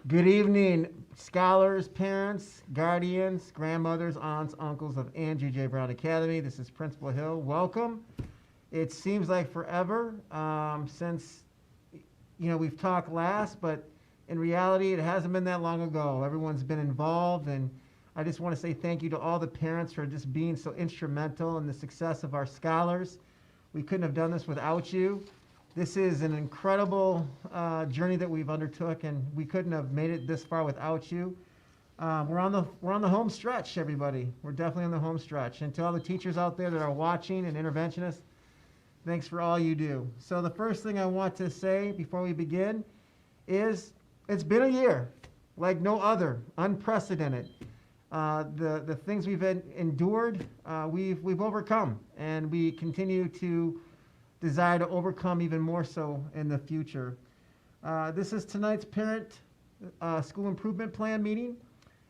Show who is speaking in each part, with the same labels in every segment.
Speaker 1: Good evening, scholars, parents, guardians, grandmothers, aunts, uncles of Andrew J. Brown Academy. This is Principal Hill. Welcome. It seems like forever since we've talked last, but in reality, it hasn't been that long ago. Everyone's been involved, and I just want to say thank you to all the parents for just being so instrumental in the success of our scholars. We couldn't have done this without you. This is an incredible journey that we've undertook, and we couldn't have made it this far without you. We're on the home stretch, everybody. We're definitely on the home stretch. And to all the teachers out there that are watching and interventionists, thanks for all you do. So the first thing I want to say before we begin is it's been a year like no other, unprecedented. The things we've endured, we've overcome, and we continue to desire to overcome even more so in the future. This is tonight's parent school improvement plan meeting.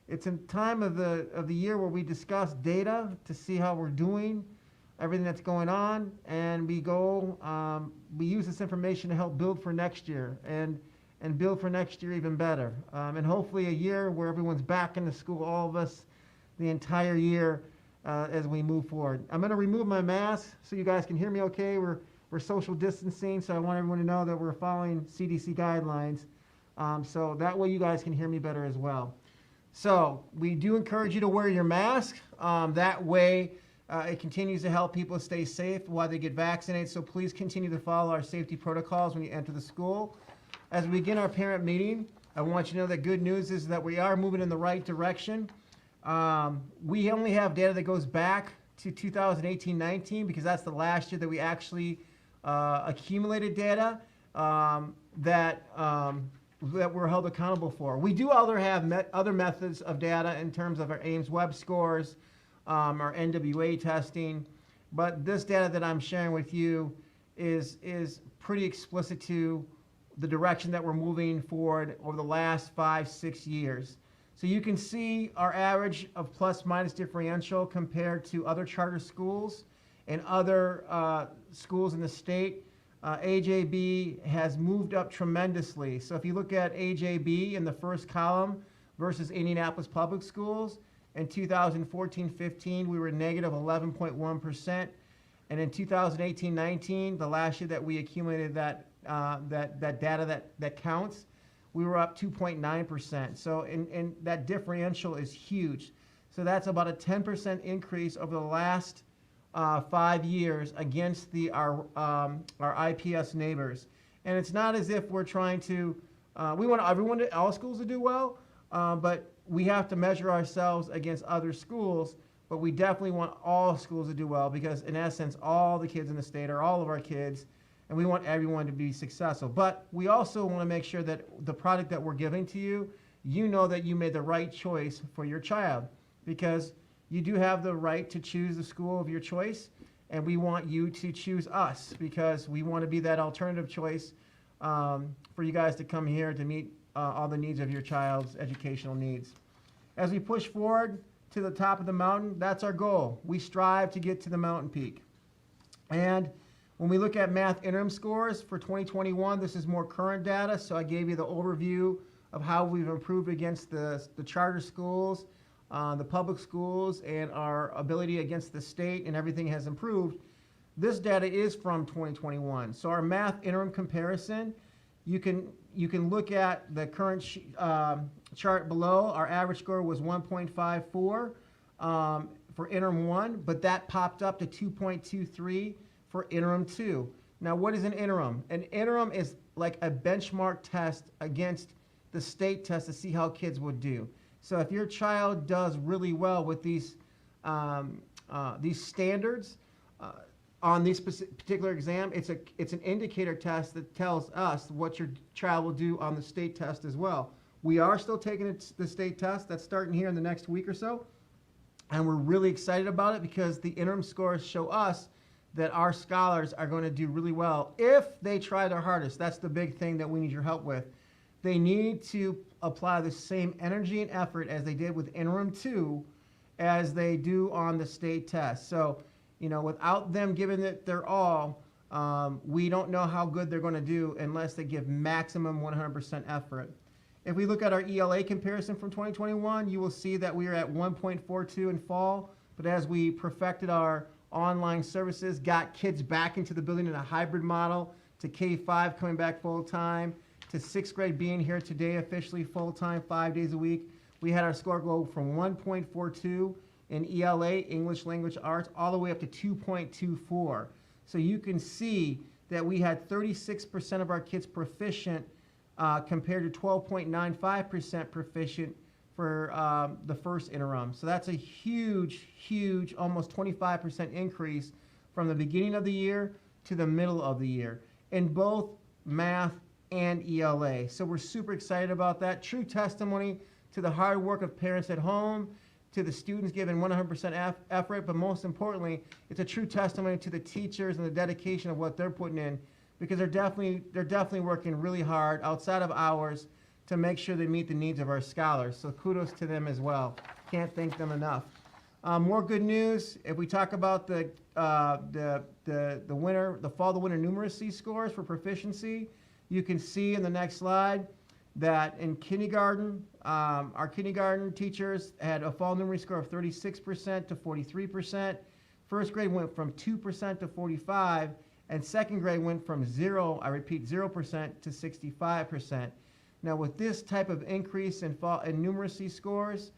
Speaker 1: It's a time of the year where we discuss data to see how we're doing, everything that's going on, and we use this information to help build for next year and build for next year even better. And hopefully a year where everyone's back into school, all of us, the entire year as we move forward. I'm going to remove my mask so you guys can hear me okay. We're social distancing, so I want everyone to know that we're following CDC guidelines, so that way you guys can hear me better as well. So we do encourage you to wear your mask. That way it continues to help people stay safe while they get vaccinated, so please continue to follow our safety protocols when you enter the school. As we begin our parent meeting, I want you to know that good news is that we are moving in the right direction. We only have data that goes back to 2018-19 because that's the last year that we actually accumulated data that we're held accountable for. We do have other methods of data in terms of our Ames web scores, our NWA testing, but this data that I'm sharing with you is pretty explicit to the direction that we're moving forward over the last 5-6 years. So you can see our average of plus minus differential compared to other charter schools and other schools in the state. AJB has moved up tremendously. So if you look at AJB in the first column versus Indianapolis Public Schools, in 2014-15 we were negative 11.1%, and in 2018-19, the last year that we accumulated that data that counts, we were up 2.9%. So and that differential is huge. So that's about a 10% increase over the last 5 years against our IPS neighbors. And it's not as if we're trying to, we want all schools to do well, but we have to measure ourselves against other schools, but we definitely want all schools to do well because in essence, all the kids in the state are all of our kids, and we want everyone to be successful. But we also want to make sure that the product that we're giving to you, you know that you made the right choice for your child, because you do have the right to choose the school of your choice, and we want you to choose us because we want to be that alternative choice for you guys to come here to meet all the needs of your child's educational needs. As we push forward to the top of the mountain, that's our goal. We strive to get to the mountain peak. And when we look at math interim scores for 2021, this is more current data, so I gave you the overview of how we've improved against the charter schools, the public schools, and our ability against the state, and everything has improved. This data is from 2021. So our math interim comparison, you can look at the current chart below. Our average score was 1.54 for interim 1, but that popped up to 2.23 for interim 2. Now, what is an interim? An interim is like a benchmark test against the state test to see how kids would do. So if your child does really well with these standards on this particular exam, it's an indicator test that tells us what your child will do on the state test as well. We are still taking the state test. That's starting here in the next week or so, and we're really excited about it because the interim scores show us that our scholars are going to do really well if they try their hardest. That's the big thing that we need your help with. They need to apply the same energy and effort as they did with interim 2 as they do on the state test. So, without them giving it their all, We don't know how good they're going to do unless they give maximum 100% effort. If we look at our ELA comparison from 2021, you will see that we are at 1.42 in fall, but as we perfected our online services, got kids back into the building in a hybrid model, to K-5 coming back full-time, to 6th grade being here today officially full-time 5 days a week, we had our score go from 1.42 in ELA, English Language Arts, all the way up to 2.24. So you can see that we had 36% of our kids proficient compared to 12.95% proficient for the first interim. So that's a huge, huge, almost 25% increase from the beginning of the year to the middle of the year in both math and ELA. So we're super excited about that. True testimony to the hard work of parents at home, to the students giving 100% effort, but most importantly, it's a true testimony to the teachers and the dedication of what they're putting in, because they're definitely working really hard outside of hours to make sure they meet the needs of our scholars. So kudos to them as well. Can't thank them enough. More good news. If we talk about the fall-to-winter numeracy scores for proficiency, you can see in the next slide that in kindergarten, our kindergarten teachers had a fall numeracy score of 36% to 43%. First grade went from 2% to 45%, and second grade went from 0% to 65%. Now with this type of increase in numeracy scores,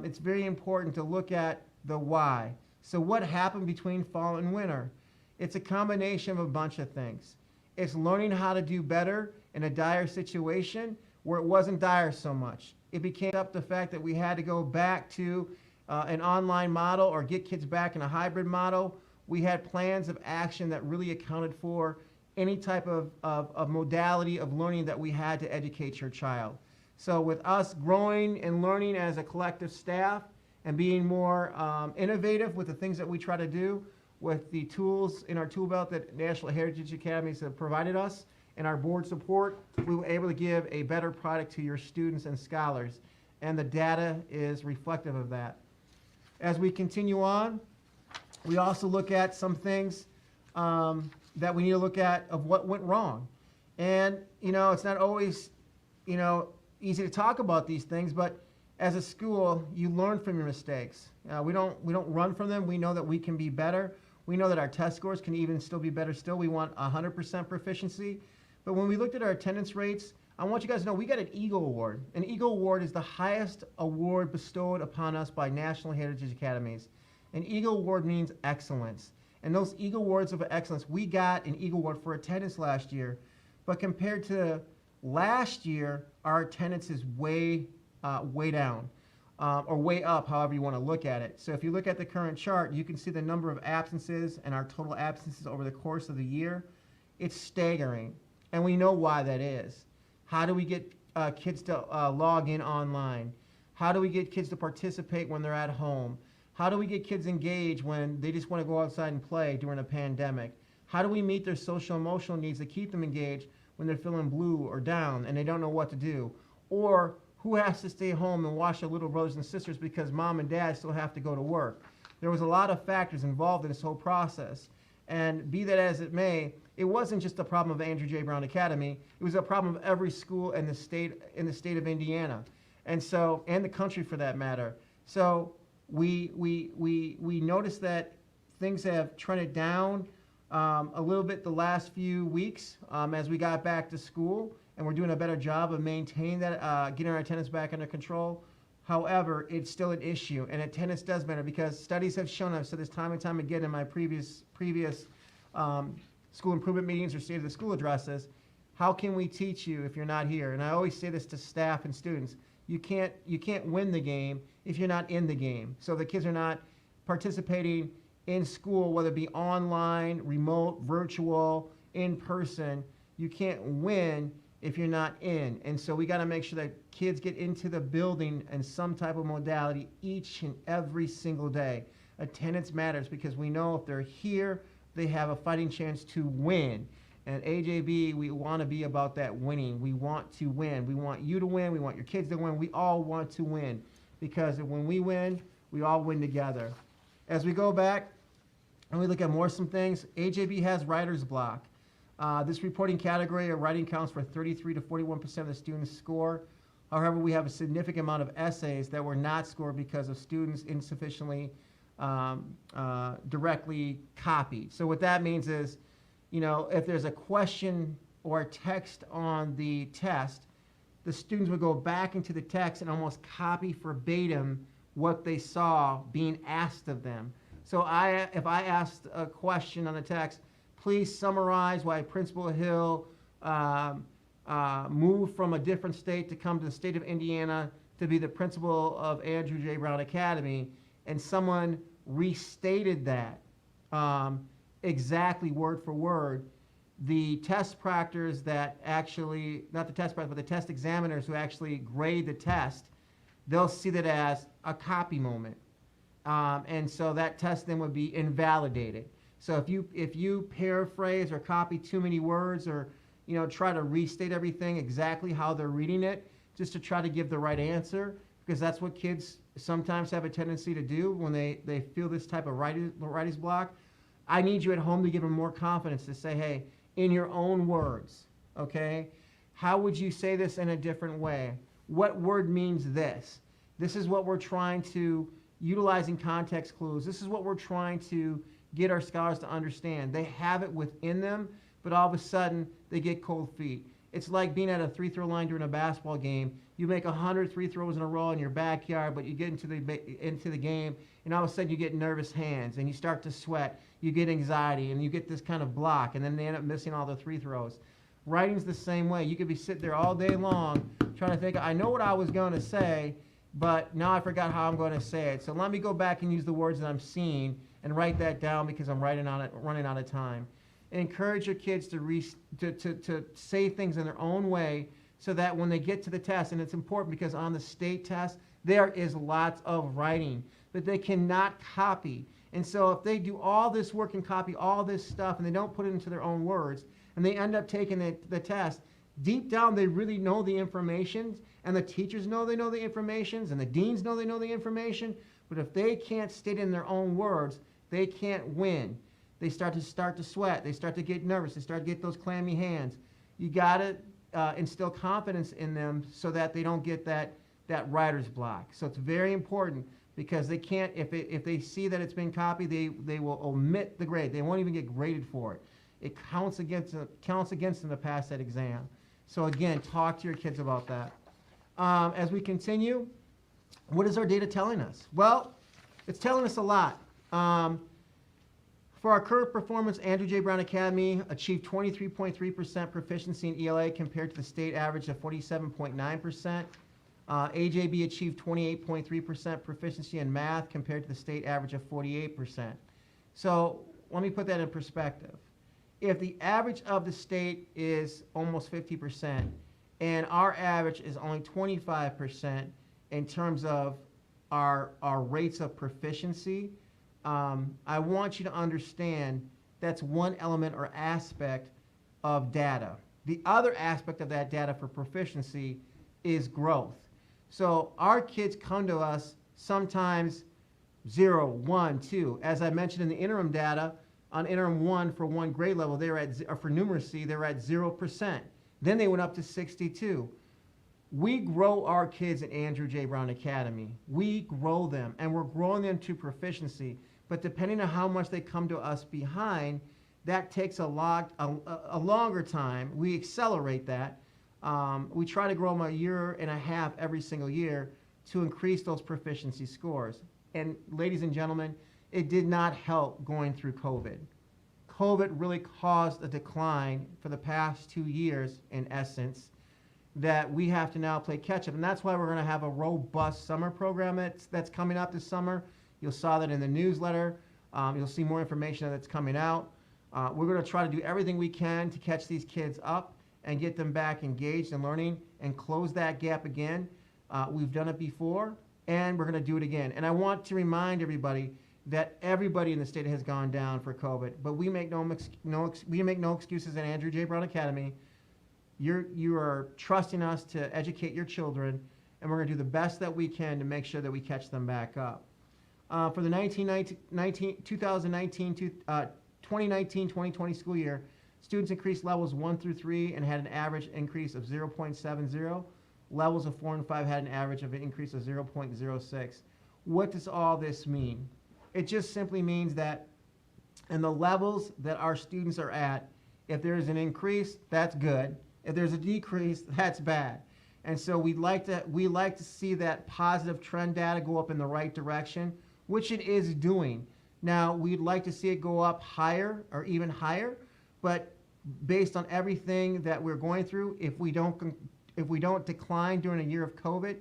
Speaker 1: it's very important to look at the why. So what happened between fall and winter? It's a combination of a bunch of things. It's learning how to do better in a dire situation where it wasn't dire so much. It became up the fact that we had to go back to an online model or get kids back in a hybrid model. We had plans of action that really accounted for any type of modality of learning that we had to educate your child. So with us growing and learning as a collective staff and being more innovative with the things that we try to do, with the tools in our tool belt that National Heritage Academies have provided us and our board support, we were able to give a better product to your students and scholars. And the data is reflective of that. As we continue on, we also look at some things that we need to look at of what went wrong. And, it's not always, easy to talk about these things, but as a school, you learn from your mistakes. We don't run from them. We know that we can be better. We know that our test scores can even still be better still. We want 100% proficiency. But when we looked at our attendance rates, I want you guys to know we got an Eagle Award. An Eagle Award is the highest award bestowed upon us by National Heritage Academies. An Eagle Award means excellence. And those Eagle Awards of excellence, we got an Eagle Award for attendance last year. But compared to last year, our attendance is way down. Or way up, however you want to look at it. So if you look at the current chart, you can see the number of absences and our total absences over the course of the year. It's staggering, and we know why that is. How do we get kids to log in online? How do we get kids to participate when they're at home? How do we get kids engaged when they just want to go outside and play during a pandemic? How do we meet their social emotional needs to keep them engaged when they're feeling blue or down and they don't know what to do? Or who has to stay home and watch their little brothers and sisters because mom and dad still have to go to work? There was a lot of factors involved in this whole process. And be that as it may, it wasn't just a problem of Andrew J. Brown Academy. It was a problem of every school in the state of Indiana, and the country for that matter. So we noticed that things have trended down a little bit the last few weeks as we got back to school. And we're doing a better job of maintaining that, getting our attendance back under control. However, it's still an issue, and attendance does matter because studies have shown us, so this time and time again in my previous school improvement meetings or state of the school addresses, how can we teach you if you're not here? And I always say this to staff and students, you can't win the game if you're not in the game. So the kids are not participating in school, whether it be online, remote, virtual, in person, you can't win if you're not in. And so we got to make sure that kids get into the building in some type of modality each and every single day. Attendance matters because we know if they're here, they have a fighting chance to win. And AJB, we want to be about that winning. We want to win. We want you to win. We want your kids to win. We all want to win because when we win, we all win together. As we go back, And we look at some things. AJB has writer's block. This reporting category of writing counts for 33 to 41% of the students' score. However, we have a significant amount of essays that were not scored because of students insufficiently directly copied. So what that means is, if there's a question or a text on the test, the students would go back into the text and almost copy verbatim what they saw being asked of them. So if I asked a question on the text, please summarize why Principal Hill moved from a different state to come to the state of Indiana to be the principal of Andrew J. Brown Academy, and someone restated that exactly word for word, the test proctors that actually, not the test proctors, but the test examiners who actually grade the test, they'll see that as a copy moment. And so that test then would be invalidated. So if you paraphrase or copy too many words, or try to restate everything exactly how they're reading it, just to try to give the right answer, because that's what kids sometimes have a tendency to do when they feel this type of writer's block. I need you at home to give them more confidence to say, hey, in your own words, okay? How would you say this in a different way? What word means this? This is what we're trying to, utilizing context clues, this is what we're trying to get our scholars to understand. They have it within them, but all of a sudden they get cold feet. It's like being at a free-throw line during a basketball game. You make 100 free throws in a row in your backyard, but you get into the game, and all of a sudden you get nervous hands, and you start to sweat. You get anxiety, and you get this kind of block, and then they end up missing all the free throws. Writing's the same way. You could be sitting there all day long trying to think, I know what I was going to say, but now I forgot how I'm going to say it. So let me go back and use the words that I'm seeing and write that down because I'm running out of time. Encourage your kids to say things in their own way so that when they get to the test, and it's important because on the state test, there is lots of writing, but they cannot copy. And so if they do all this work and copy all this stuff and they don't put it into their own words, and they end up taking the test, deep down they really know the information, and the teachers know they know the information, and the deans know they know the information, but if they can't state it in their own words, they can't win. They start to sweat. They start to get nervous. They start to get those clammy hands. You got to instill confidence in them so that they don't get that writer's block. So it's very important because they can't, if they see that it's been copied, they will omit the grade. They won't even get graded for it. It counts against them to pass that exam. So again, talk to your kids about that. As we continue, what is our data telling us? Well, it's telling us a lot. For our current performance, Andrew J. Brown Academy achieved 23.3% proficiency in ELA compared to the state average of 47.9%. AJB achieved 28.3% proficiency in math compared to the state average of 48%. So let me put that in perspective. If the average of the state is almost 50% and our average is only 25% in terms of our rates of proficiency, I want you to understand that's one element or aspect of data. The other aspect of that data for proficiency is growth. So our kids come to us sometimes 0, 1, 2. As I mentioned in the interim data, on interim 1 for one grade level, they were at, or for numeracy, they were at 0%. Then they went up to 62. We grow our kids at Andrew J. Brown Academy. We grow them, and we're growing them to proficiency. But depending on how much they come to us behind, that takes a longer time. We accelerate that. We try to grow them 1.5 years every single year to increase those proficiency scores. And ladies and gentlemen, it did not help going through COVID. COVID really caused a decline for the past 2 years, in essence, that we have to now play catch up. And that's why we're going to have a robust summer program that's coming up this summer. You'll saw that in the newsletter. You'll see more information that's coming out. We're going to try to do everything we can to catch these kids up and get them back engaged in learning and close that gap again. We've done it before, and we're going to do it again. And I want to remind everybody that everybody in the state has gone down for COVID, but we make no excuses at Andrew J. Brown Academy. You are trusting us to educate your children, and we're going to do the best that we can to make sure that we catch them back up. For the 2019-2020 school year, students increased levels 1 through 3 and had an average increase of 0.70. Levels of 4 and 5 had an average of an increase of 0.06. What does all this mean? It just simply means that in the levels that our students are at, if there's an increase, that's good. If there's a decrease, that's bad. And so we like to see that positive trend data go up in the right direction, which it is doing. Now, we'd like to see it go up higher or even higher, but based on everything that we're going through, if we don't decline during a year of COVID,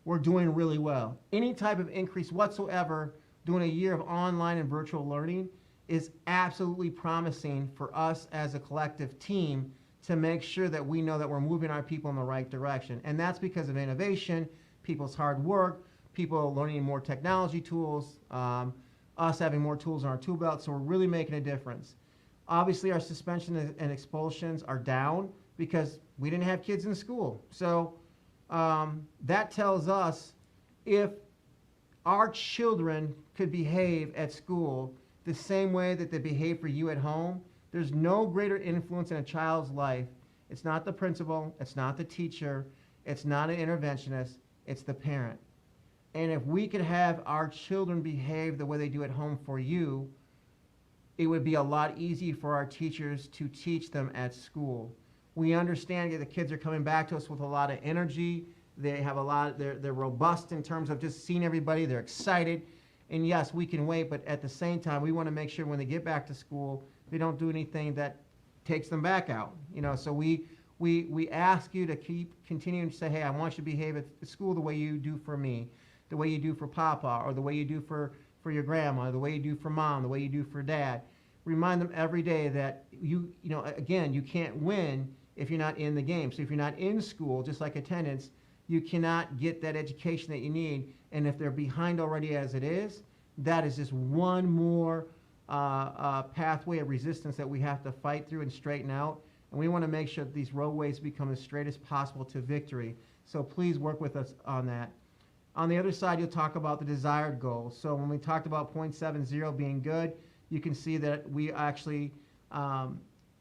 Speaker 1: we're doing really well. Any type of increase whatsoever during a year of online and virtual learning is absolutely promising for us as a collective team to make sure that we know that we're moving our people in the right direction. And that's because of innovation, people's hard work, people learning more technology tools, us having more tools in our tool belt, so we're really making a difference. Obviously, our suspension and expulsions are down because we didn't have kids in school. So that tells us if our children could behave at school the same way that they behave for you at home, there's no greater influence in a child's life. It's not the principal, it's not the teacher, it's not an interventionist, it's the parent. And if we could have our children behave the way they do at home for you, it would be a lot easier for our teachers to teach them at school. We understand that the kids are coming back to us with a lot of energy. They have they're robust in terms of just seeing everybody, they're excited. And yes, we can wait, but at the same time, we want to make sure when they get back to school, they don't do anything that takes them back out. So we ask you to keep continuing to say, hey, I want you to behave at school the way you do for me, the way you do for Papa, or the way you do for your grandma, the way you do for Mom, the way you do for Dad. Remind them every day that again, you can't win if you're not in the game. So if you're not in school, just like attendance, you cannot get that education that you need. And if they're behind already as it is, that is just one more pathway of resistance that we have to fight through and straighten out. And we want to make sure that these roadways become as straight as possible to victory. So please work with us on that. On the other side, you'll talk about the desired goals. So when we talked about 0.70 being good, you can see that we actually,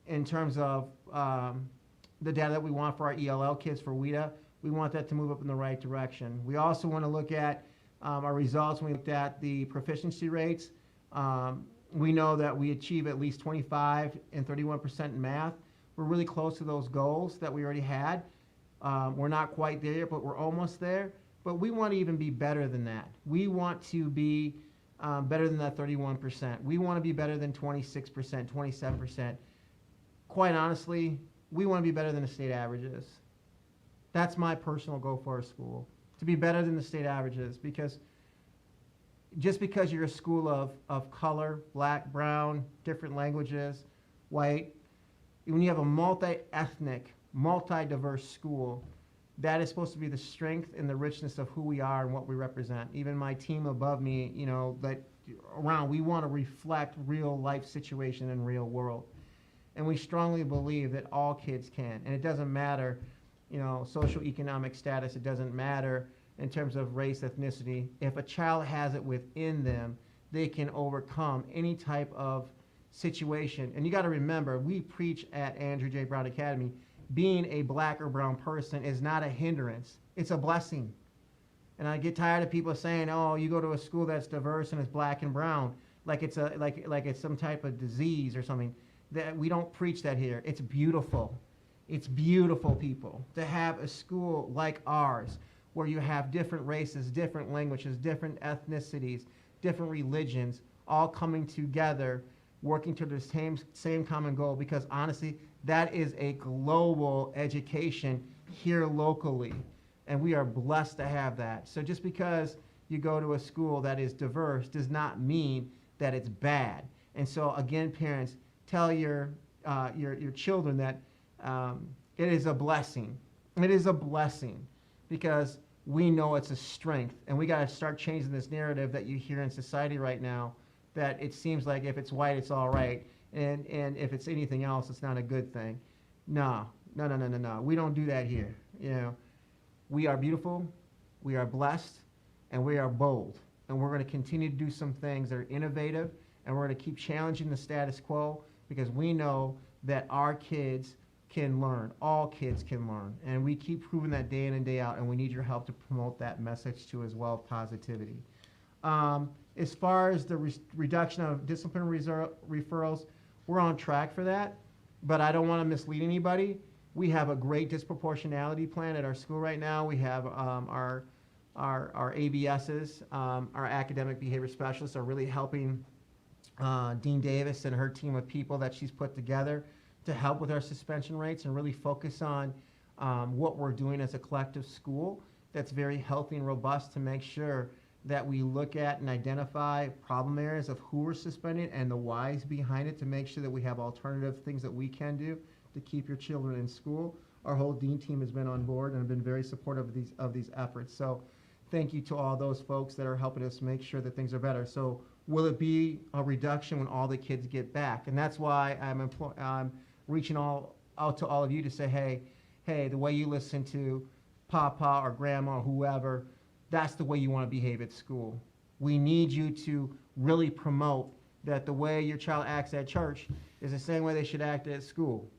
Speaker 1: in terms of the data that we want for our ELL kids for WIDA, we want that to move up in the right direction. We also want to look at our results when we looked at the proficiency rates. We know that we achieve at least 25 and 31% in math. We're really close to those goals that we already had. We're not quite there yet, but we're almost there. But we want to even be better than that. We want to be better than that 31%. We want to be better than 26%, 27%. Quite honestly, we want to be better than the state averages. That's my personal goal for our school, to be better than the state averages, because just because you're a school of color, black, brown, different languages, white, when you have a multi-ethnic, multi-diverse school, that is supposed to be the strength and the richness of who we are and what we represent. Even my team above me, that around, we want to reflect real life situation and real world. And we strongly believe that all kids can. And it doesn't matter, socioeconomic status. It doesn't matter in terms of race, ethnicity. If a child has it within them, they can overcome any type of situation. And you got to remember, we preach at Andrew J. Brown Academy, being a black or brown person is not a hindrance. It's a blessing. And I get tired of people saying, oh, you go to a school that's diverse and is black and brown, like it's it's some type of disease or something. That we don't preach that here. It's beautiful. It's beautiful, people, to have a school like ours where you have different races, different languages, different ethnicities, different religions, all coming together, working to the same common goal, because honestly, that is a global education here locally, and we are blessed to have that. So just because you go to a school that is diverse does not mean that it's bad. And so again, parents, tell your children that it is a blessing. It is a blessing, because we know it's a strength, and we got to start changing this narrative that you hear in society right now, that it seems like if it's white, it's all right, and if it's anything else, it's not a good thing. No. We don't do that here. We are beautiful, we are blessed, and we are bold. and we're going to continue to do some things that are innovative, and we're going to keep challenging the status quo because we know that our kids can learn. All kids can learn. And we keep proving that day in and day out, and we need your help to promote that message too as well, positivity. As far as the reduction of disciplinary referrals, we're on track for that, but I don't want to mislead anybody. We have a great disproportionality plan at our school right now. We have our ABSs, our academic behavior specialists, are really helping Dean Davis and her team of people that she's put together to help with our suspension rates and really focus on what we're doing as a collective school that's very healthy and robust to make sure that we look at and identify problem areas of who we're suspending and the whys behind it to make sure that we have alternative things that we can do to keep your children in school. Our whole dean team has been on board and have been very supportive of these efforts. So thank you to all those folks that are helping us make sure that things are better. So will it be a reduction when all the kids get back? And that's why I'm reaching out to all of you to say, hey, the way you listen to Papa or Grandma or whoever, that's the way you want to behave at school. We need you to really promote that the way your child acts at church is the same way they should act at school.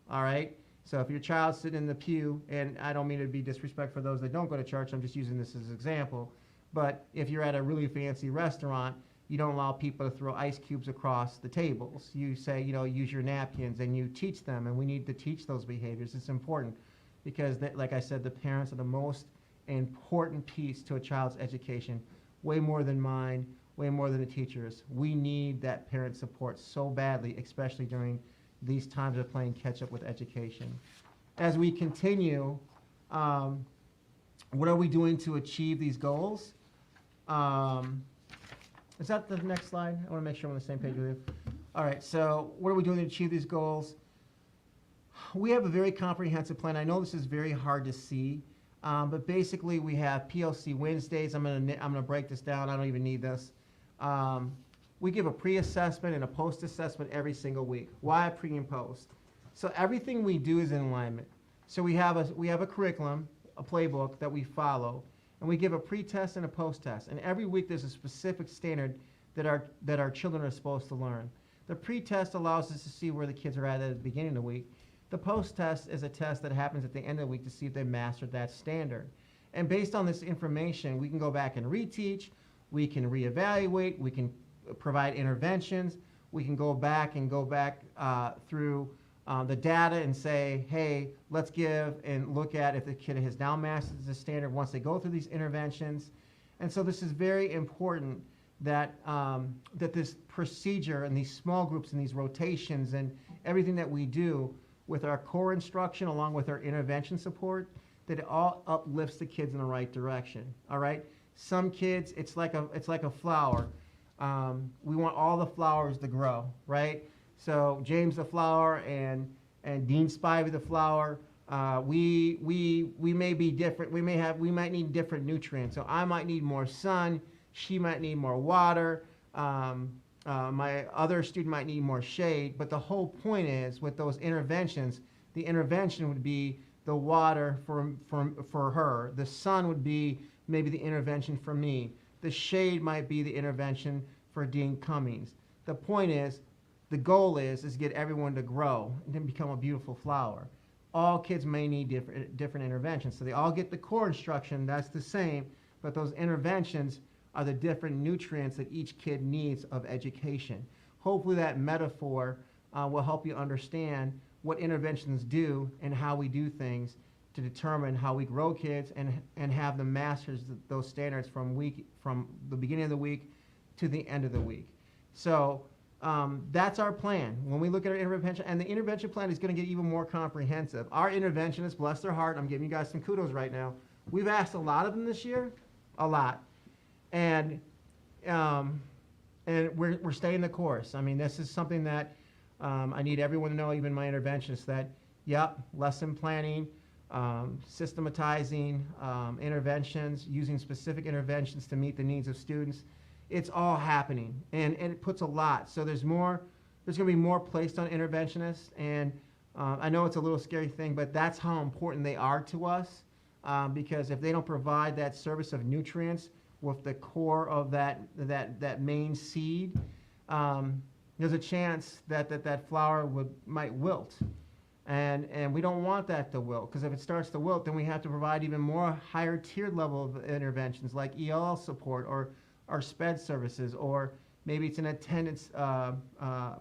Speaker 1: All right? So if your child's sitting in the pew, and I don't mean to be disrespectful for those that don't go to church, I'm just using this as an example, but if you're at a really fancy restaurant, you don't allow people to throw ice cubes across the tables. You say, use your napkins, and you teach them, and we need to teach those behaviors. It's important because, like I said, the parents are the most important piece to a child's education, way more than mine, way more than the teachers. We need that parent support so badly, especially during these times of playing catch up with education. As we continue, what are we doing to achieve these goals? Is that the next slide? I want to make sure I'm on the same page with you. All right, so what are we doing to achieve these goals? We have a very comprehensive plan. I know this is very hard to see, but basically we have PLC Wednesdays. I'm gonna break this down. I don't even need this. We give a pre-assessment and a post-assessment every single week. Why a pre and post? So everything we do is in alignment. So we have a curriculum, a playbook that we follow, and we give a pre-test and a post-test. And every week there's a specific standard that our children are supposed to learn. The pre-test allows us to see where the kids are at the beginning of the week. The post-test is a test that happens at the end of the week to see if they mastered that standard. And based on this information, we can go back and reteach, we can reevaluate, we can provide interventions, we can go back through the data and say, hey, let's give and look at if the kid has now mastered the standard once they go through these interventions. And so this is very important that, that this procedure and these small groups and these rotations and everything that we do with our core instruction along with our intervention support, that it all uplifts the kids in the right direction, all right? Some kids, it's like a flower. We want all the flowers to grow, right? So James the flower and Dean Spivey the flower, we may be different. We might need different nutrients. So I might need more sun. She might need more water. My other student might need more shade. But the whole point is with those interventions, the intervention would be the water for her. The sun would be maybe the intervention for me. The shade might be the intervention for Dean Cummings. The point is, the goal is get everyone to grow and then become a beautiful flower. All kids may need different interventions. So they all get the core instruction, that's the same, but those interventions are the different nutrients that each kid needs of education. Hopefully that metaphor will help you understand what interventions do and how we do things to determine how we grow kids and have them master those standards from the beginning of the week to the end of the week. So that's our plan. When we look at our intervention, and the intervention plan is going to get even more comprehensive. Our interventionists, bless their heart, I'm giving you guys some kudos right now. We've asked a lot of them this year, a lot. And we're staying the course. I mean, this is something that I need everyone to know, even my interventionists, that, yep, lesson planning, systematizing interventions, using specific interventions to meet the needs of students. It's all happening, and it puts a lot. So there's going to be more placed on interventionists, and I know it's a little scary thing, but that's how important they are to us, because if they don't provide that service of nutrients, with the core of that main seed, there's a chance that flower might wilt. And we don't want that to wilt, because if it starts to wilt, then we have to provide even more higher tiered level of interventions like ELL support or our SPED services, or maybe it's an attendance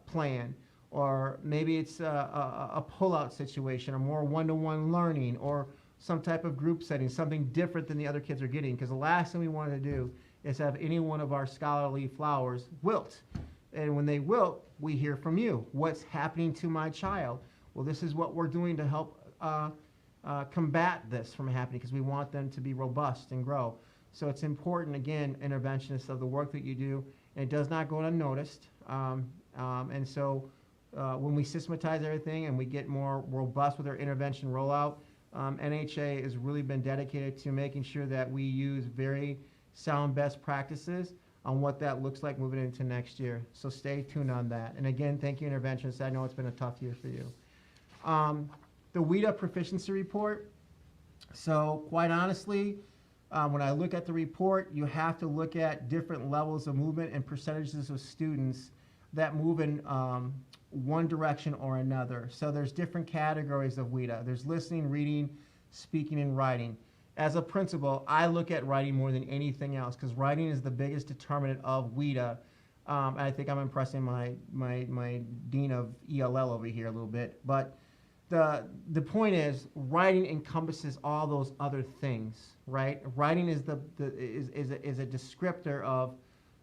Speaker 1: plan, or maybe it's a pull-out situation, or more one-to-one learning, or some type of group setting, something different than the other kids are getting. Because the last thing we want to do is have any one of our scholarly flowers wilt. And when they wilt, we hear from you. What's happening to my child? Well, this is what we're doing to help combat this from happening, because we want them to be robust and grow. So it's important, again, interventionists, of the work that you do, and it does not go unnoticed. And so when we systematize everything and we get more robust with our intervention rollout, NHA has really been dedicated to making sure that we use very sound best practices on what that looks like moving into next year. So stay tuned on that. And again, thank you, interventionists. I know it's been a tough year for you. The WIDA Proficiency Report. So quite honestly, when I look at the report, you have to look at different levels of movement and percentages of students that move in one direction or another. So there's different categories of WIDA. There's listening, reading, speaking, and writing. As a principal, I look at writing more than anything else, because writing is the biggest determinant of WIDA. And I think I'm impressing my dean of ELL over here a little bit. But the point is, writing encompasses all those other things, right? Writing is a descriptor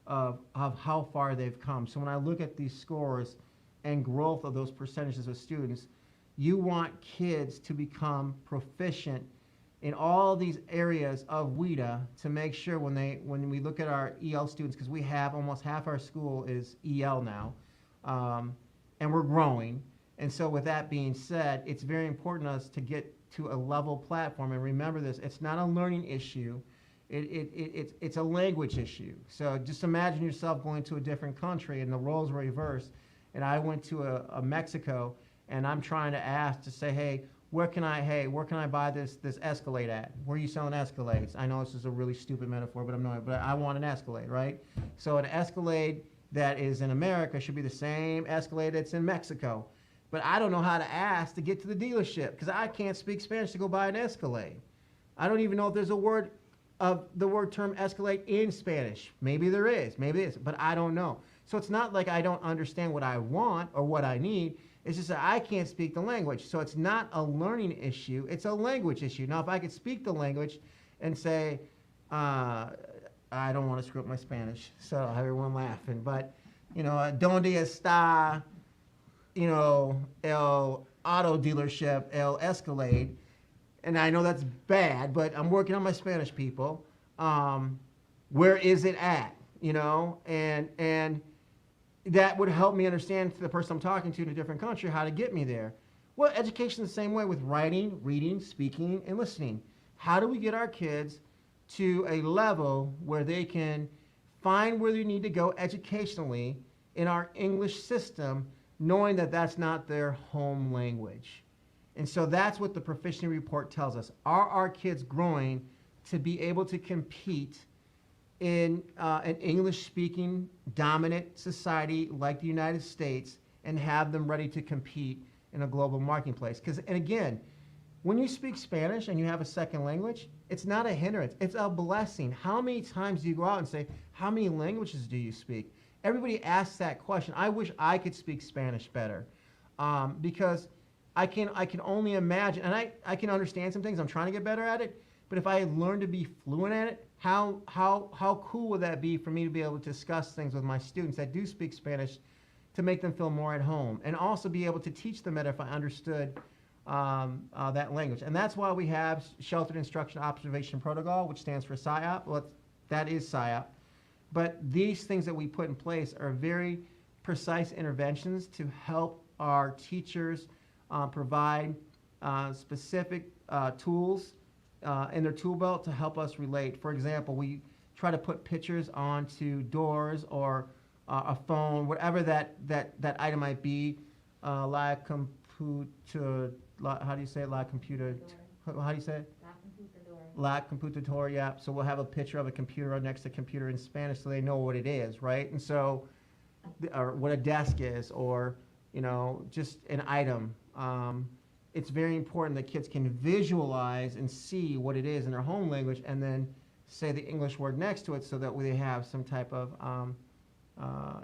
Speaker 1: of how far they've come. So when I look at these scores and growth of those percentages of students, you want kids to become proficient in all these areas of WIDA to make sure when we look at our EL students, because we have almost half our school is EL now, and we're growing. And so with that being said, it's very important to us to get to a level platform. And remember this, it's not a learning issue. It's a language issue. So just imagine yourself going to a different country and the roles were reversed. And I went to a Mexico, and I'm trying to ask to say, hey, where can I buy this Escalade at? Where are you selling Escalades? I know this is a really stupid metaphor, but I want an Escalade, right? So an Escalade that is in America should be the same Escalade that's in Mexico. But I don't know how to ask to get to the dealership, because I can't speak Spanish to go buy an Escalade. I don't even know if there's a word of the word term Escalade in Spanish. Maybe there is, but I don't know. So it's not like I don't understand what I want or what I need. It's just that I can't speak the language. So it's not a learning issue, it's a language issue. Now, if I could speak the language and say, I don't want to screw up my Spanish, so everyone laughing, but, donde está, el auto dealership, el Escalade, and I know that's bad, but I'm working on my Spanish, people. Where is it at, and that would help me understand, for the person I'm talking to in a different country, how to get me there. Well, education is the same way with writing, reading, speaking, and listening. How do we get our kids to a level where they can find where they need to go educationally in our English system, knowing that that's not their home language? And so that's what the Proficiency Report tells us. Are our kids growing to be able to compete in an English-speaking dominant society like the United States, and have them ready to compete in a global marketplace? And again, when you speak Spanish and you have a second language, it's not a hindrance, it's a blessing. How many times do you go out and say, how many languages do you speak? Everybody asks that question. I wish I could speak Spanish better, because I can only imagine, and I can understand some things. I'm trying to get better at it, but if I had learned to be fluent at it, how cool would that be for me to be able to discuss things with my students that do speak Spanish, to make them feel more at home, and also be able to teach them better if I understood that language. And that's why we have Sheltered Instruction Observation Protocol, which stands for SIOP. Well, that is SIOP. But these things that we put in place are very precise interventions to help our teachers provide specific tools in their tool belt to help us relate. For example, we try to put pictures onto doors or a phone, whatever that item might be. La computer, how do you say it? La computer, how do you say it? La computadora, yeah. So we'll have a picture of a computer right next to computer in Spanish so they know what it is, right? And so, or what a desk is, or, just an item. It's very important that kids can visualize and see what it is in their home language and then say the English word next to it so that they have some type of,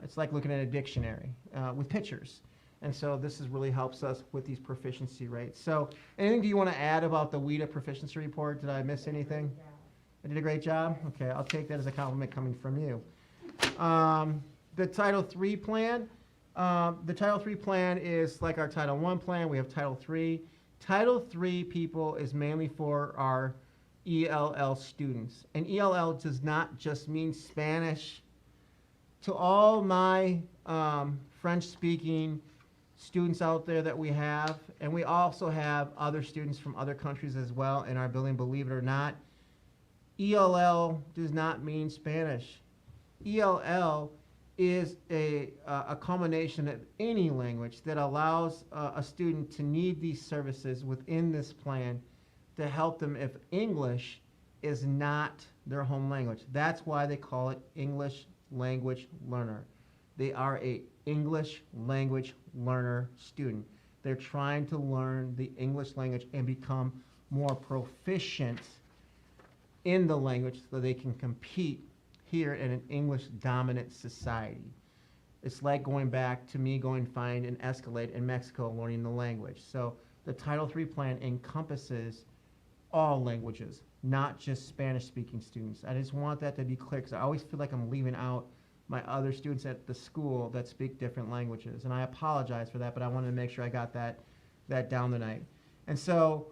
Speaker 1: it's like looking at a dictionary with pictures. And so this really helps us with these proficiency rates. So anything do you want to add about the WIDA proficiency report? Did I miss anything? I did a great job? Okay, I'll take that as a compliment coming from you. The Title III plan. The Title III plan is like our Title I plan. We have Title III. Title III, people, is mainly for our ELL students. And ELL does not just mean Spanish. To all my French-speaking students out there that we have, and we also have other students from other countries as well in our building, believe it or not, ELL does not mean Spanish. ELL is a combination of any language that allows a student to need these services within this plan to help them if English is not their home language. That's why they call it English language learner. They are a English language learner student. They're trying to learn the English language and become more proficient in the language so they can compete here in an English dominant society. It's like going back to me going find an Escalade in Mexico learning the language. So the Title III plan encompasses all languages, not just Spanish speaking students. I just want that to be clear because I always feel like I'm leaving out my other students at the school that speak different languages. And I apologize for that, but I wanted to make sure I got that down tonight. And so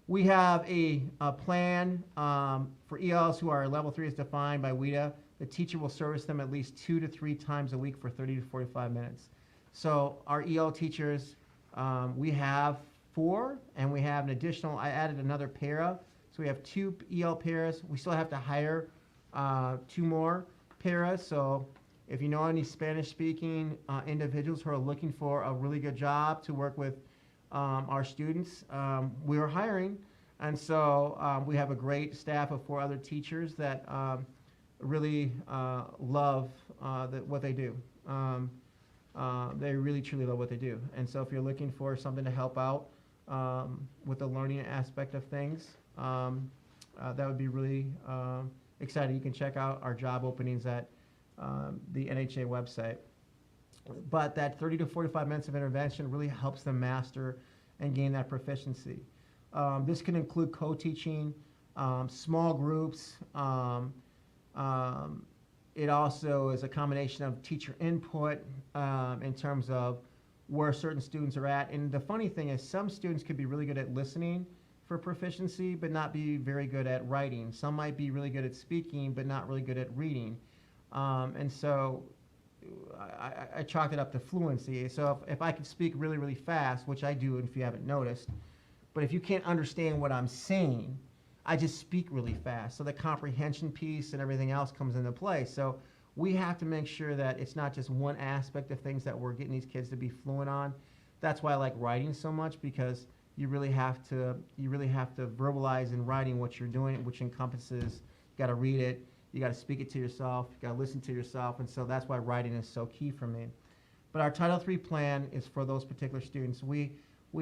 Speaker 1: we have a plan for ELs who are level 3 as defined by WIDA. The teacher will service them at least 2 to 3 times a week for 30 to 45 minutes. So our EL teachers, we have 4, and we have an additional, I added another para. So we have 2 EL paras. We still have to hire 2 more paras. So if you know any Spanish-speaking individuals who are looking for a really good job to work with our students, we are hiring. And so we have a great staff of 4 other teachers that really love what they do. They really, truly love what they do. And so if you're looking for something to help out with the learning aspect of things, that would be really exciting. You can check out our job openings at the NHA website. But that 30 to 45 minutes of intervention really helps them master and gain that proficiency. This can include co-teaching, small groups. It also is a combination of teacher input in terms of where certain students are at. And the funny thing is some students could be really good at listening for proficiency, but not be very good at writing. Some might be really good at speaking, but not really good at reading. And so I chalked it up to fluency. So if I could speak really, really fast, which I do if you haven't noticed, but if you can't understand what I'm saying, I just speak really fast. So the comprehension piece and everything else comes into play. So we have to make sure that it's not just one aspect of things that we're getting these kids to be fluent on. That's why I like writing so much, because you really have to verbalize in writing what you're doing, which encompasses, you got to read it, you got to speak it to yourself, you got to listen to yourself, and so that's why writing is so key for me. But our Title III plan is for those particular students. We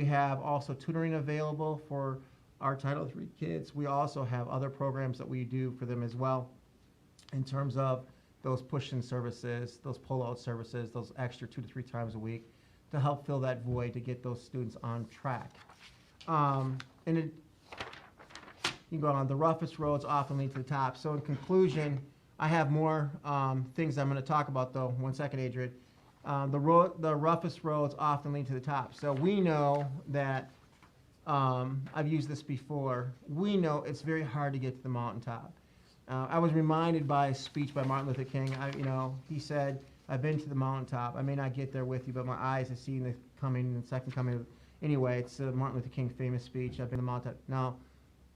Speaker 1: have also tutoring available for our Title III kids. We also have other programs that we do for them as well in terms of those push-in services, those pull-out services, those extra 2 to 3 times a week to help fill that void to get those students on track. You can go on. The roughest roads often lead to the top. So in conclusion, I have more things I'm going to talk about, though. 1 second, Adrian. The roughest roads often lead to the top. So we know that, I've used this before, we know it's very hard to get to the mountaintop. I was reminded by a speech by Martin Luther King. He said, I've been to the mountaintop. I may not get there with you, but my eyes have seen the second coming. Anyway, it's Martin Luther King famous speech. I've been to the mountaintop. Now,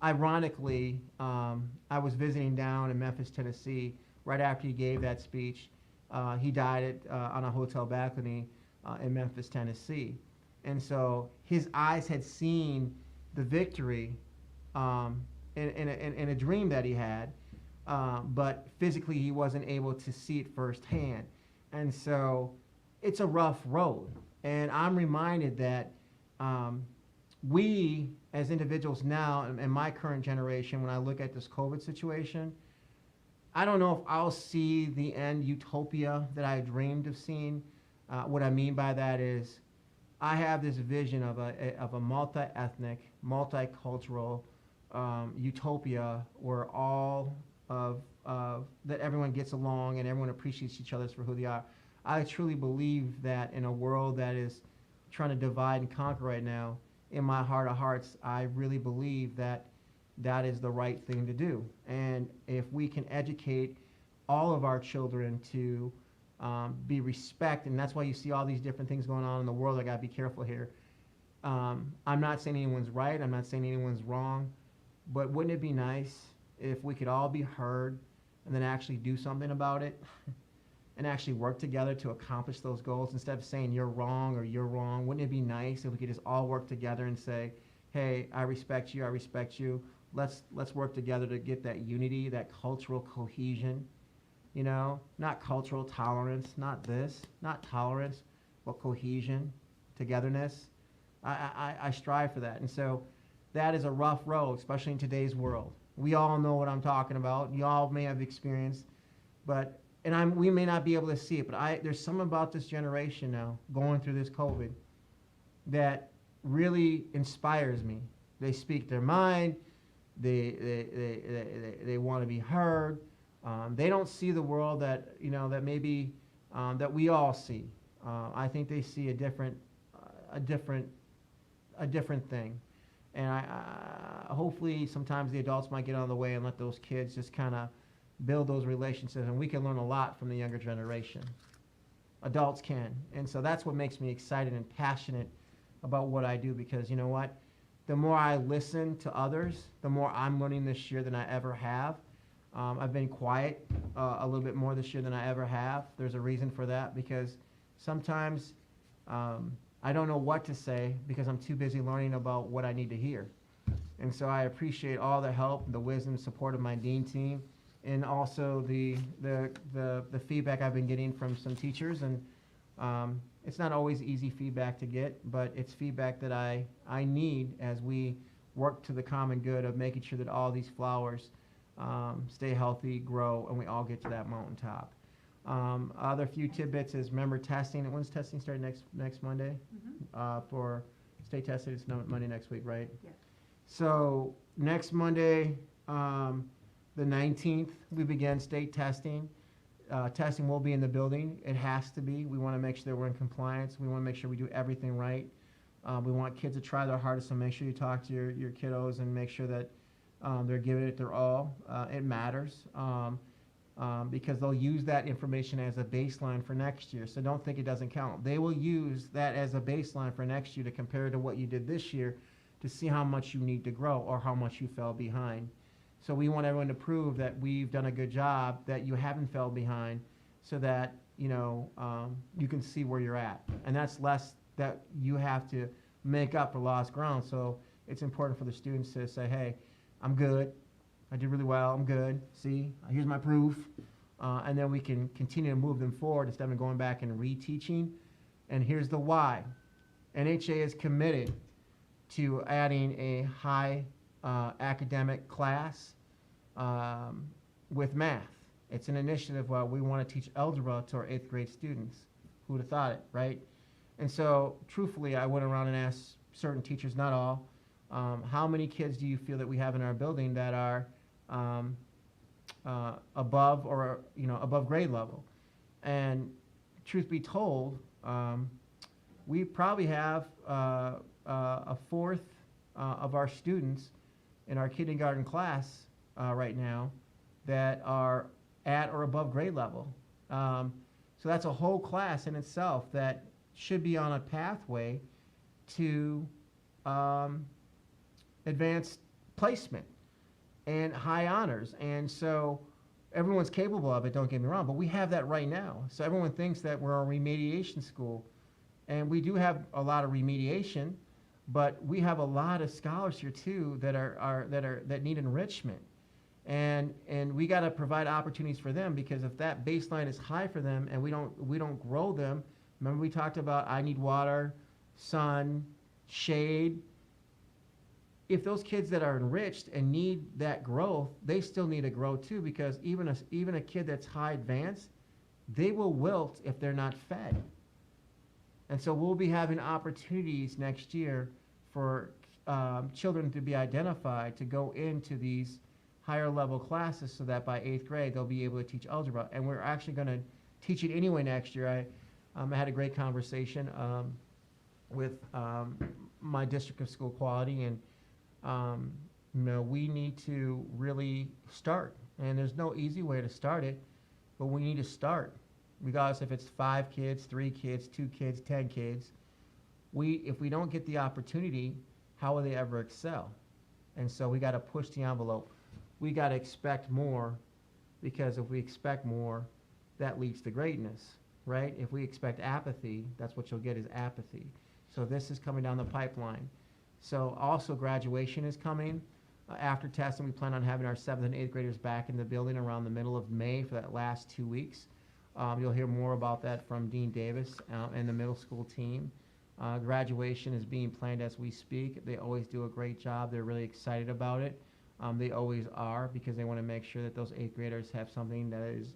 Speaker 1: ironically, I was visiting down in Memphis, Tennessee, right after he gave that speech. He died on a hotel balcony in Memphis, Tennessee. And so his eyes had seen the victory, and in a dream that he had, but physically he wasn't able to see it firsthand. And so it's a rough road. And I'm reminded that we as individuals now, in my current generation, when I look at this COVID situation, I don't know if I'll see the end utopia that I dreamed of seeing. What I mean by that is I have this vision of a multi-ethnic, multicultural utopia where all of that everyone gets along and everyone appreciates each other for who they are. I truly believe that in a world that is trying to divide and conquer right now, in my heart of hearts, I really believe that that is the right thing to do. And if we can educate all of our children to be respect, and that's why you see all these different things going on in the world. I gotta be careful here. I'm not saying anyone's right. I'm not saying anyone's wrong. But wouldn't it be nice if we could all be heard and then actually do something about it and actually work together to accomplish those goals instead of saying you're wrong or you're wrong? Wouldn't it be nice if we could just all work together and say, hey, I respect you, I respect you. Let's work together to get that unity, that cultural cohesion, you know, not cultural tolerance, not tolerance, but cohesion, togetherness. I strive for that. And so that is a rough road, especially in today's world. We all know what I'm talking about. You all may have experienced, but we may not be able to see it, but there's something about this generation now going through this COVID that really inspires me. They speak their mind. They want to be heard. They don't see the world that that maybe that we all see. I think they see a different thing, and hopefully sometimes the adults might get out of the way and let those kids just kind of build those relationships, and we can learn a lot from the younger generation. Adults can, and so that's what makes me excited and passionate about what I do, because you know what? The more I listen to others, the more I'm learning this year than I ever have. I've been quiet a little bit more this year than I ever have. There's a reason for that, because sometimes I don't know what to say because I'm too busy learning about what I need to hear. And so I appreciate all the help, the wisdom, support of my dean team, and also the feedback I've been getting from some teachers. And it's not always easy feedback to get, but it's feedback that I need as we work to the common good of making sure that all these flowers stay healthy, grow, and we all get to that mountaintop. Other few tidbits is, remember testing. When's testing starting next Monday? Mm-hmm. For state testing, it's Monday next week, right? Yeah. So next Monday, the 19th, we begin state testing. Testing will be in the building. It has to be. We want to make sure that we're in compliance. We want to make sure we do everything right. We want kids to try their hardest, so make sure you talk to your kiddos and make sure that they're giving it their all. It matters because they'll use that information as a baseline for next year. So don't think it doesn't count. They will use that as a baseline for next year to compare to what you did this year to see how much you need to grow or how much you fell behind. So we want everyone to prove that we've done a good job, that you haven't fell behind, so that you can see where you're at. And that's less that you have to make up for lost ground. So it's important for the students to say, hey, I'm good. I did really well. I'm good. See, here's my proof. And then we can continue to move them forward instead of going back and reteaching. And here's the why. NHA is committed to adding a high academic class with math. It's an initiative where we want to teach algebra to our 8th grade students. Who would have thought it, right? And so, truthfully, I went around and asked certain teachers, not all, how many kids do you feel that we have in our building that are above or above grade level? And truth be told, we probably have a fourth of our students in our kindergarten class right now that are at or above grade level. So that's a whole class in itself that should be on a pathway to advanced placement and high honors. And so everyone's capable of it, don't get me wrong, but we have that right now. So everyone thinks that we're a remediation school, and we do have a lot of remediation, But we have a lot of scholars here too that need enrichment, and we got to provide opportunities for them, because if that baseline is high for them and we don't grow them. Remember we talked about I need water, sun, shade. If those kids that are enriched and need that growth, they still need to grow too, because even a kid that's high advanced, they will wilt if they're not fed. And so we'll be having opportunities next year for children to be identified to go into these higher level classes, so that by 8th grade they'll be able to teach algebra. And we're actually going to teach it anyway next year. I had a great conversation with my district of school quality, and we need to really start. And there's no easy way to start it, but we need to start. Regardless if it's 5 kids, 3 kids, 2 kids, 10 kids, if we don't get the opportunity, how will they ever excel? And so we got to push the envelope. We got to expect more, because if we expect more, that leads to greatness, right? If we expect apathy, that's what you'll get, is apathy. So this is coming down the pipeline. So also graduation is coming. After testing, we plan on having our 7th and 8th graders back in the building around the middle of May for that last 2 weeks. You'll hear more about that from Dean Davis and the middle school team. Graduation is being planned as we speak. They always do a great job. They're really excited about it. They always are, because they want to make sure that those 8th graders have something that is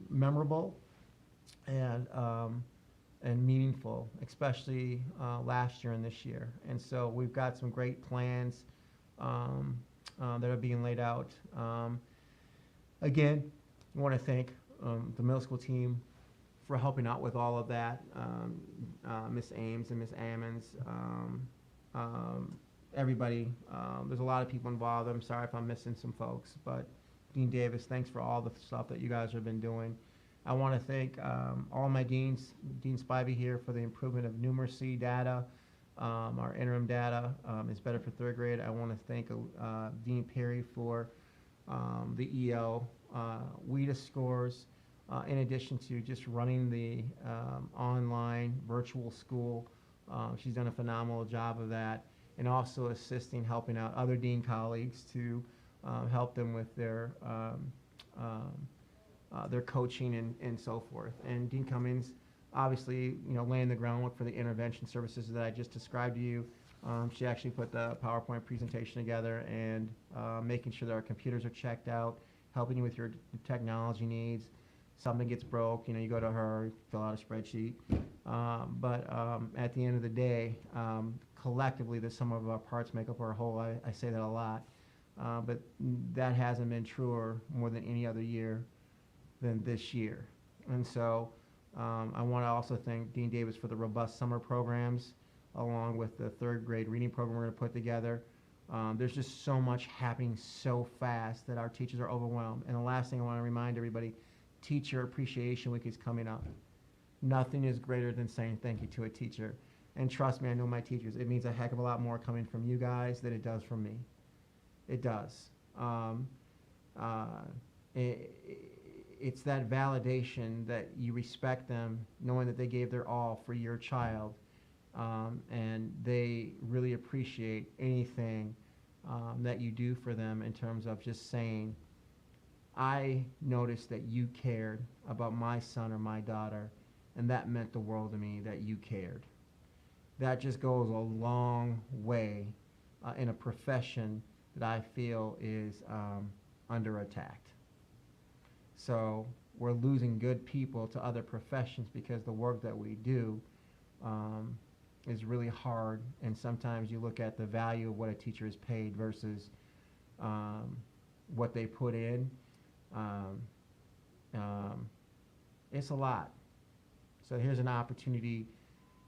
Speaker 1: memorable and meaningful, especially last year and this year. And so we've got some great plans that are being laid out. Again, I want to thank the middle school team for helping out with all of that. Miss Ames and Miss Ammons, everybody. There's a lot of people involved. I'm sorry if I'm missing some folks, but Dean Davis, thanks for all the stuff that you guys have been doing. I want to thank all my deans, Dean Spivey here, for the improvement of numeracy data. Our interim data is better for 3rd grade. I want to thank Dean Perry for the EL WIDA scores, in addition to just running the online virtual school. She's done a phenomenal job of that, and also helping out other dean colleagues to help them with their coaching and so forth. And Dean Cummings, obviously, laying the groundwork for the intervention services that I just described to you. She actually put the PowerPoint presentation together, and making sure that our computers are checked out, helping you with your technology needs. Something gets broke, you go to her, fill out a spreadsheet. But at the end of the day, collectively, the sum of our parts make up our whole. I say that a lot. But that hasn't been truer more than any other year than this year. And so I want to also thank Dean Davis for the robust summer programs, along with the 3rd grade reading program we're going to put together. There's just so much happening so fast that our teachers are overwhelmed. And the last thing I want to remind everybody, Teacher Appreciation Week is coming up. Nothing is greater than saying thank you to a teacher. And trust me, I know my teachers. It means a heck of a lot more coming from you guys than it does from me. It does. It's that validation that you respect them, knowing that they gave their all for your child, and they really appreciate anything that you do for them, in terms of just saying, I noticed that you cared about my son or my daughter, and that meant the world to me that you cared. That just goes a long way in a profession that I feel is under attack. So we're losing good people to other professions because the work that we do is really hard, and sometimes you look at the value of what a teacher is paid versus what they put in. It's a lot. So here's an opportunity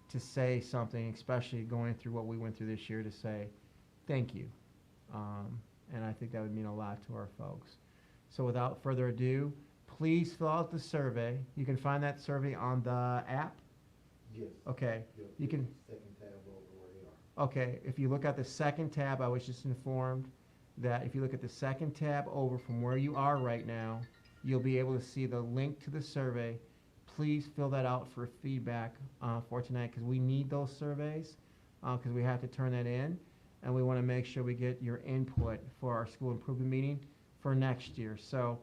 Speaker 1: to say something, especially going through what we went through this year, to say thank you. And I think that would mean a lot to our folks. So without further ado, please fill out the survey. You can find that survey on the app?
Speaker 2: Yes.
Speaker 1: Okay.
Speaker 2: Yep.
Speaker 1: You can.
Speaker 2: Second tab over where they are.
Speaker 1: Okay. If you look at the second tab, I was just informed that if you look at the second tab over from where you are right now, you'll be able to see the link to the survey. Please fill that out for feedback for tonight, because we need those surveys. because we have to turn that in, and we want to make sure we get your input for our school improvement meeting for next year. So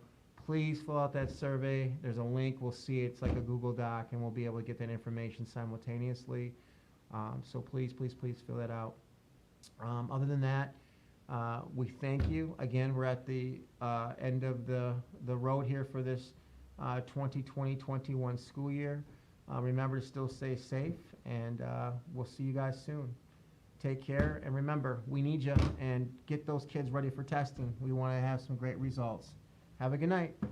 Speaker 1: please fill out that survey. There's a link. We'll see it. It's like a Google Doc, and we'll be able to get that information simultaneously. So please, please, please fill that out. Other than that, we thank you. Again, we're at the end of the road here for this 2020-21 school year. Remember to still stay safe, and we'll see you guys soon. Take care, and remember, we need you, and get those kids ready for testing. We want to have some great results. Have a good night.